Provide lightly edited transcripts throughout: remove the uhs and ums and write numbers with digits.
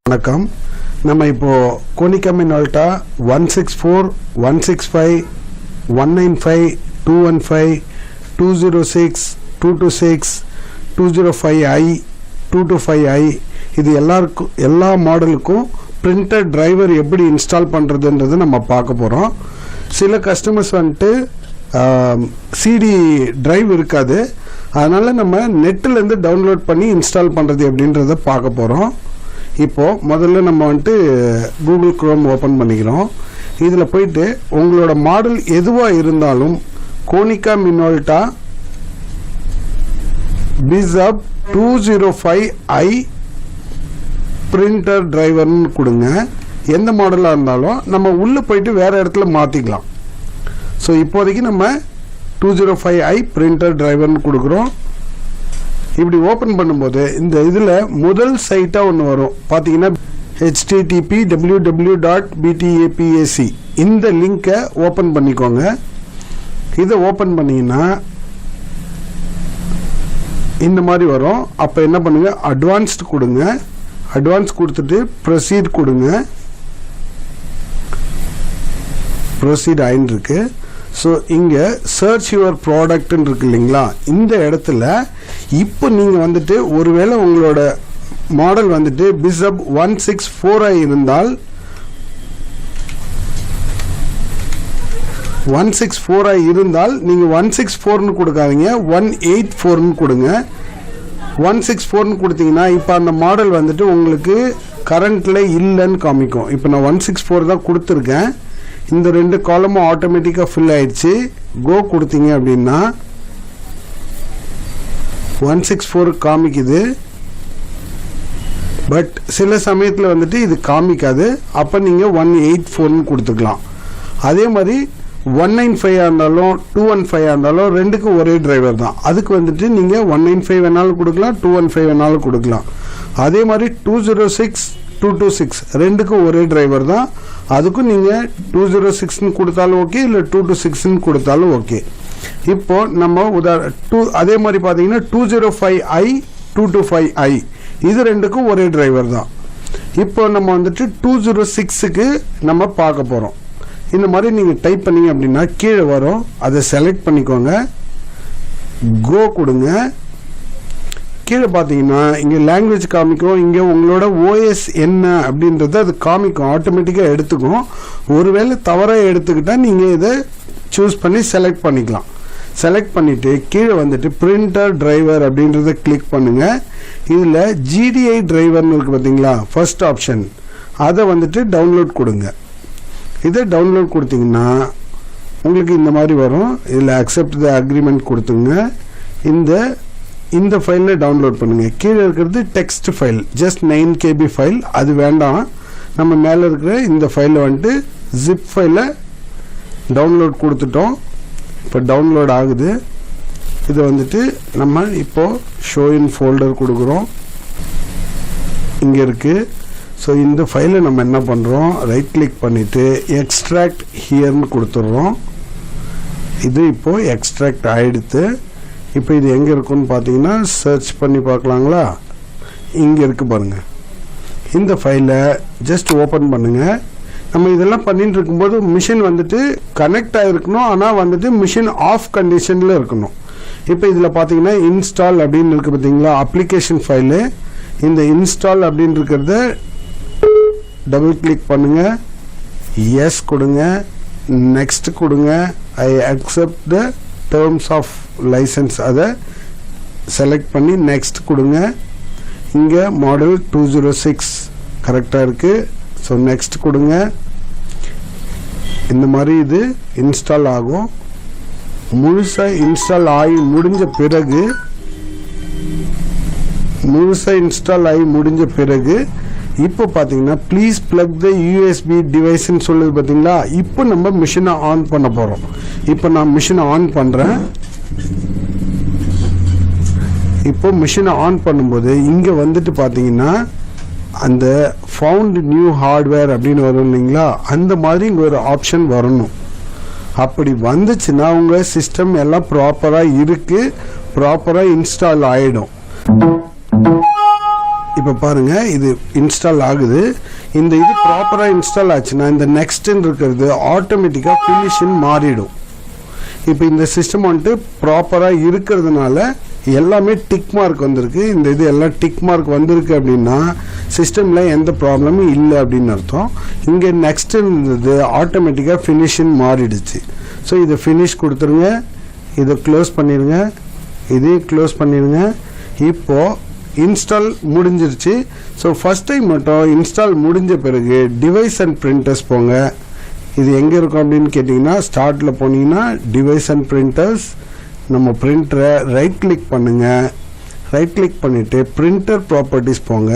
வணக்கம். நம்ம இப்போ கோனிகா மினால்டா 164, 165, 195, 215, 206, 226, 205i, 225i இது எல்லா மாடலுக்கும் பிரிண்டர் டிரைவர் எப்படி இன்ஸ்டால் பண்ணுறதுன்றது நம்ம பார்க்க போகிறோம். சில கஸ்டமர்ஸ் வந்துட்டு சிடி டிரைவ் இருக்காது, அதனால் நம்ம நெட்டிலேருந்து டவுன்லோட் பண்ணி இன்ஸ்டால் பண்ணுறது எப்படின்றத பார்க்க போகிறோம். இப்போது முதல்ல நம்ம வந்துட்டு கூகுள் குரோம் ஓப்பன் பண்ணிக்கிறோம். இதில் போயிட்டு உங்களோட மாடல் எதுவாக இருந்தாலும் கோனிகா மினால்டா பிசப் 205i பிரிண்டர் டிரைவர்னு கொடுங்க. எந்த மாடலாக இருந்தாலும் நம்ம உள்ளே போயிட்டு வேறு இடத்துல மாற்றிக்கலாம். ஸோ இப்போதைக்கு நம்ம 205i பிரிண்டர் டிரைவர்னு கொடுக்குறோம். இப்படி ஓப்பன் பண்ணும்போது இந்த இதில் முதல் சைட்டாக ஒன்று வரும் பார்த்தீங்கன்னா http://www.btapac இந்த லிங்கை ஓப்பன் பண்ணிக்கோங்க. இதை ஓப்பன் பண்ணிங்கன்னா இந்த மாதிரி வரும். அப்போ என்ன பண்ணுங்க, அட்வான்ஸ்டு கொடுங்க. அட்வான்ஸ் கொடுத்துட்டு ப்ரொசீட் கொடுங்க. ப்ரொசீட் ஆயின்னு இருக்கு. ஸோ இங்கே சர்ச் யுவர் ப்ராடக்ட்னு இருக்கு இல்லைங்களா, இந்த இடத்துல இப்போ நீங்கள் வந்துட்டு ஒருவேளை உங்களோட மாடல் வந்துட்டு பிசப் 164i இருந்தால் 164i இருந்தால் நீங்கள் 164ன்னு கொடுக்காதீங்க, 184ன்னு கொடுங்க. 164ன்னு கொடுத்தீங்கன்னா இப்போ அந்த மாடல் வந்துட்டு உங்களுக்கு கரண்ட்டில் இல்லைன்னு காமிக்கும். இப்போ நான் 164 தான் கொடுத்துருக்கேன். இந்த ரெண்டு காலமும் ஆட்டோமேட்டிக்காக ஃபில் ஆயிடுச்சு. கோ கொடுத்தீங்க அப்படின்னா 164 காமிக்குது. பட் சில சமயத்தில் வந்துட்டு இது காமிக்காது. அப்போ நீங்கள் 184ன்னு கொடுத்துக்கலாம். அதே மாதிரி 195 இருந்தாலும் 215 இருந்தாலும் ரெண்டுக்கும் ஒரே டிரைவர் தான். அதுக்கு வந்துட்டு நீங்கள் 195 வேணாலும் கொடுக்கலாம், 215 வேணாலும் கொடுக்கலாம். அதே மாதிரி 206, 226 ரெண்டுக்கும் ஒரே டிரைவர் தான். அதுக்கும் நீங்கள் 206ன்னு கொடுத்தாலும் ஓகே, இல்லை 226ன்னு கொடுத்தாலும் ஓகே. இப்போ நம்ம அதே மாதிரி பார்த்தீங்கன்னா 205i, 225i இது ரெண்டுக்கும் ஒரே டிரைவர் தான். இப்போ நம்ம வந்துட்டு 206க்கு நம்ம பார்க்க போகிறோம். இந்த மாதிரி நீங்கள் டைப் பண்ணீங்க அப்படின்னா கீழே வரும். அதை செலக்ட் பண்ணிக்கோங்க, கோ கொடுங்க. கீழே பார்த்தீங்கன்னா இங்கே லாங்குவேஜ் காமிக்கும். இங்கே உங்களோட ஓஎஸ் என்ன அப்படின்றத அது காமிக்கும், ஆட்டோமேட்டிக்காக எடுத்துக்கும். ஒருவேளை தவறாக எடுத்துக்கிட்டால் நீங்கள் இதை சூஸ் பண்ணி செலக்ட் பண்ணிக்கலாம். செலக்ட் பண்ணிவிட்டு கீழே வந்துட்டு பிரிண்டர் டிரைவர் அப்படின்றத கிளிக் பண்ணுங்கள். இதில் ஜிடிஐ டிரைவர்னு இருக்குது பார்த்தீங்களா, ஃபர்ஸ்ட் ஆப்ஷன், அதை வந்துட்டு டவுன்லோட் கொடுங்க. இதை டவுன்லோட் கொடுத்தீங்கன்னா உங்களுக்கு இந்த மாதிரி வரும். இதில் அக்செப்ட் த அக்ரிமெண்ட் கொடுத்துங்க. இந்த ஃபைலில் டவுன்லோட் பண்ணுங்கள். கீழே இருக்கிறது text file, just 9 KB file, அது வேண்டாம். நம்ம மேலே இருக்கிற இந்த ஃபைலில் வந்துட்டு ஜிப் ஃபைலை டவுன்லோட் கொடுத்துட்டோம். இப்போ டவுன்லோட் ஆகுது. இதை வந்துட்டு நம்ம இப்போது ஷோ இன் ஃபோல்டர் கொடுக்குறோம். இங்கே இருக்குது. ஸோ இந்த ஃபைலை நம்ம என்ன பண்ணுறோம், ரைட் கிளிக் பண்ணிவிட்டு எக்ஸ்ட்ராக்ட் ஹியர்னு கொடுத்துட்றோம். இது இப்போது எக்ஸ்ட்ராக்ட் ஆகிடுத்து. இப்போ இது எங்கே இருக்குன்னு பார்த்தீங்கன்னா சர்ச் பண்ணி பார்க்கலாங்களா, இங்கே இருக்குது பாருங்கள். இந்த ஃபைலை ஜஸ்ட் ஓப்பன் பண்ணுங்கள். நம்ம இதெல்லாம் பண்ணிட்டு இருக்கும்போது மிஷின் வந்துட்டு கனெக்ட் ஆகிருக்கணும், ஆனால் வந்துட்டு மிஷின் ஆஃப் கண்டிஷனில் இருக்கணும். இப்போ இதில் பார்த்தீங்கன்னா இன்ஸ்டால் அப்படின்னு இருக்குது பார்த்தீங்களா, அப்ளிகேஷன் ஃபைலு. இந்த இன்ஸ்டால் அப்படின்னு இருக்கிறத டபுள் கிளிக் பண்ணுங்கள், எஸ் கொடுங்க, நெக்ஸ்ட் கொடுங்க, I accept the terms of license அதை செலக்ட் பண்ணி நெக்ஸ்ட் கொடுங்க. இங்கே மாடல் 206 கரெக்டாக இருக்குது. ஸோ நெக்ஸ்ட் கொடுங்க. இந்த மாதிரி இது இன்ஸ்டால் ஆகும். முழுசாக இன்ஸ்டால் ஆகி முடிஞ்ச பிறகு இப்போ பார்த்தீங்கன்னா ப்ளீஸ் பிளக் த யூஎஸ்பி டிவைஸ்ன்னு சொல்லுது பார்த்தீங்களா. இப்போ நம்ம மிஷினை ஆன் பண்ண போகிறோம். இப்போ நான் மிஷினை ஆன் பண்ணுறேன். இப்போ மிஷினை ஆன் பண்ணும்போது இங்கே வந்துட்டு பார்த்தீங்கன்னா அந்த ஃபவுண்ட் நியூ ஹார்ட்வேர் அப்படின்னு வரும் இல்லைங்களா, அந்த மாதிரி இங்கே ஒரு ஆப்ஷன் வரணும். அப்படி வந்துச்சுன்னா உங்கள் சிஸ்டம் எல்லாம் ப்ராப்பராக இருக்குது, ப்ராப்பராக இன்ஸ்டால் ஆகிடும். இப்போ இப்போ பாருங்கள் இது இன்ஸ்டால் ஆகுது. இந்த இது ப்ராப்பராக இன்ஸ்டால் ஆச்சுன்னா இந்த நெக்ஸ்ட்ன்னு இருக்கிறது ஆட்டோமேட்டிக்காக ஃபினிஷிங் மாறிடும். இப்போ இந்த சிஸ்டம் வந்துட்டு ப்ராப்பராக இருக்கிறதுனால எல்லாமே டிக் மார்க் வந்திருக்கு. இந்த இது எல்லாம் டிக் மார்க் வந்திருக்கு அப்படின்னா சிஸ்டமில் எந்த ப்ராப்ளமும் இல்லை அப்படின்னு அர்த்தம். இங்கே நெக்ஸ்ட் இருந்தது ஆட்டோமேட்டிக்காக ஃபினிஷிங் மாறிடுச்சு. ஸோ இதை ஃபினிஷ் கொடுத்துருங்க, இதை க்ளோஸ் பண்ணிடுங்க, இதையும் க்ளோஸ் பண்ணிடுங்க. இப்போது இன்ஸ்டால் முடிஞ்சிருச்சு. ஸோ ஃபஸ்ட் டைம் மட்டும் இன்ஸ்டால் முடிஞ்ச பிறகு டிவைஸ் அண்ட் பிரிண்டர்ஸ் போங்க. இது எங்கே இருக்கும் அப்படின்னு கேட்டிங்கன்னா ஸ்டார்ட்டில் போனீங்கன்னா டிவைஸ் அண்ட் பிரிண்டர்ஸ், நம்ம பிரிண்டரை ரைட் கிளிக் பண்ணுங்கள். ரைட் கிளிக் பண்ணிவிட்டு பிரிண்டர் ப்ராப்பர்ட்டிஸ் போங்க,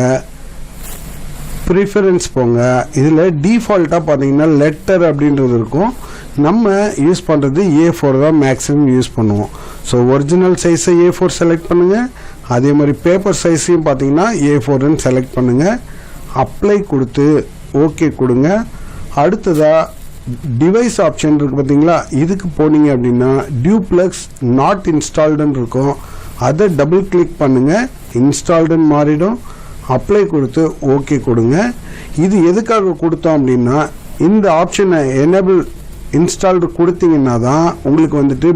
ப்ரிஃபரன்ஸ் போங்க. இதில் டிஃபால்ட்டாக பார்த்தீங்கன்னா லெட்டர் அப்படின்றது இருக்கும். நம்ம யூஸ் பண்ணுறது A4 தான் மேக்ஸிமம் யூஸ் பண்ணுவோம். ஸோ ஒரிஜினல் சைஸை A4 செலக்ட் பண்ணுங்கள். அதே மாதிரி பேப்பர் சைஸையும் பார்த்தீங்கன்னா A4ன்னு செலக்ட் பண்ணுங்கள். அப்ளை கொடுத்து ஓகே கொடுங்க. அடுத்ததாக டிவைஸ் ஆப்ஷன் இருக்குது பார்த்தீங்களா, இதுக்கு போனீங்க அப்படின்னா டியூப்ளெக்ஸ் நாட் இன்ஸ்டால்டுன்னு இருக்கும். அதை டபுள் கிளிக் பண்ணுங்கள், இன்ஸ்டால்டுன்னு மாறிடும். அப்ளை கொடுத்து ஓகே கொடுங்க. இது எதுக்காக கொடுத்தோம் அப்படின்னா இந்த ஆப்ஷனை எனேபிள் இன்ஸ்டால்டு கொடுத்தீங்கன்னா தான் உங்களுக்கு வந்துட்டு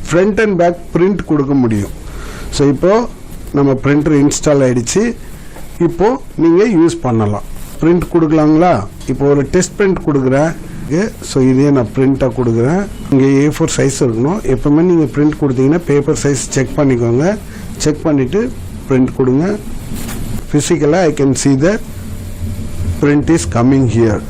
ஃப்ரண்ட் அண்ட் பேக் பிரிண்ட் கொடுக்க முடியும். ஸோ இப்போது நம்ம பிரிண்டர் இன்ஸ்டால் ஆகிடுச்சு. இப்போது நீங்கள் யூஸ் பண்ணலாம். பிரிண்ட் கொடுக்கலாங்களா? இப்போ ஒரு டெஸ்ட் பிரிண்ட் கொடுக்குறேன். ஸோ இதே நான் பிரிண்ட்டாக கொடுக்குறேன். இங்கே A4 சைஸ் இருக்கணும். எப்போவுமே நீங்கள் பிரிண்ட் கொடுத்தீங்கன்னா பேப்பர் சைஸ் செக் பண்ணிக்கோங்க. செக் பண்ணிவிட்டு பிரிண்ட் கொடுங்க. Physically I can see the print is coming here.